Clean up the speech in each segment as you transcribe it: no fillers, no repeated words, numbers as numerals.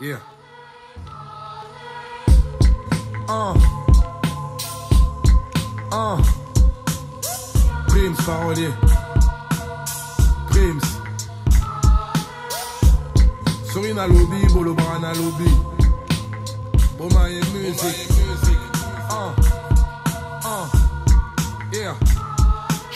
Yeah. Prims, parolier. Prims. Sorina lobby, bolo brana lobby. Bomaye music. Yeah.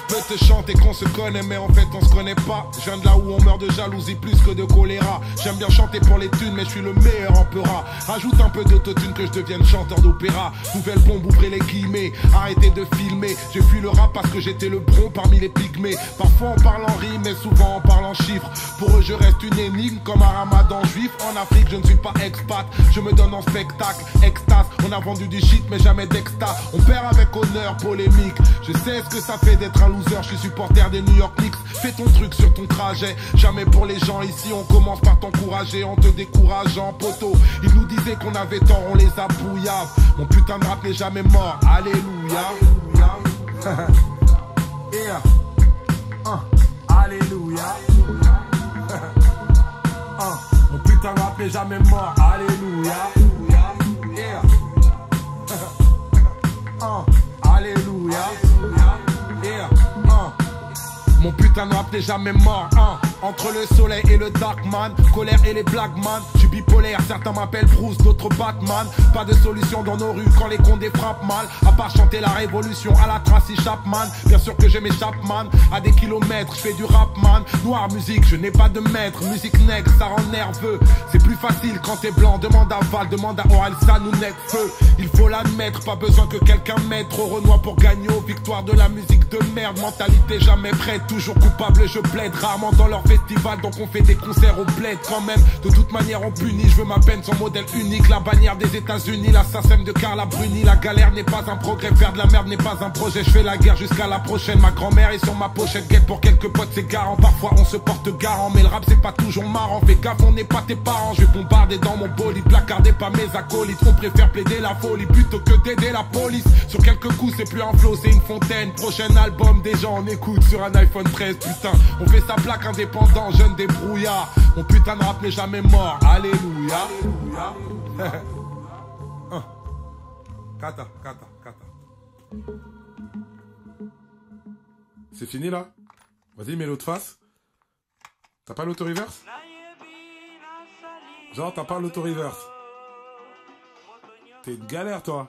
Je te chanter qu'on se connaît mais en fait on se connaît pas. Je viens de là où on meurt de jalousie plus que de choléra. J'aime bien chanter pour les thunes mais je suis le meilleur en peura. Rajoute un peu d'autotune que je devienne chanteur d'opéra. Nouvelle bombe, ouvrez les guillemets, arrêtez de filmer. J'ai fui le rap parce que j'étais le bron parmi les pygmées. Parfois on parle en rime mais souvent on parle en chiffres. Pour eux je reste une énigme comme un ramadan juif. En Afrique je ne suis pas expat, je me donne en spectacle, extase. On a vendu du shit mais jamais d'exta. On perd avec honneur, polémique. Je sais ce que ça fait d'être un loser. Je suis supporter des New York Knicks. Fais ton truc sur ton trajet. Jamais pour les gens ici. On commence par t'encourager en te décourageant, poteau. Ils nous disaient qu'on avait tort, on les a bouillave. Mon putain de rap n'est jamais mort. Alléluia. Yeah. Alléluia. Mon putain de rap n'est jamais mort. Alléluia. Yeah. Alléluia. Yeah. Mon putain de rap n'est jamais mort, hein. Entre le soleil et le darkman, colère et les blackman. Je suis bipolaire, certains m'appellent Bruce, d'autres Batman. Pas de solution dans nos rues quand les condés frappent mal. À part chanter la révolution à la Tracy Chapman. Bien sûr que je m'échappe man, à des kilomètres, je fais du rap man. Noire musique, je n'ai pas de maître. Musique nègre, ça rend nerveux. C'est plus facile quand t'es blanc, demande à Val, demande à Oral, ça nous net feu. Il faut l'admettre, pas besoin que quelqu'un mette. Trop Renoir pour gagner aux victoires de la musique de merde. Mentalité jamais prête, toujours coupable, je plaide. Rarement dans leur festival, donc on fait des concerts au bled quand même. De toute manière on punit, je veux ma peine, son modèle unique. La bannière des États-Unis, l'assassin de Carla Bruni. La galère n'est pas un progrès, faire de la merde n'est pas un projet. Je fais la guerre jusqu'à la prochaine. Ma grand-mère est sur ma pochette, guette pour quelques potes c'est garant. Parfois on se porte garant, mais le rap c'est pas toujours marrant. Fais gaffe, on n'est pas tes parents. Je vais bombarder dans mon bolide, placarder pas mes acolytes. On préfère plaider la folie plutôt que d'aider la police. Sur quelques coups c'est plus un flow, c'est une fontaine. Prochain album, des gens en écoute sur un iPhone 13. Putain, on fait sa plaque indépendant, jeune débrouillard. Mon putain de rap n'est jamais mort. Alléluia. Kata. C'est fini là? Vas-y, mets l'autre face. T'as pas l'auto-reverse? Genre, t'as pas l'auto-reverse. T'es une galère, toi.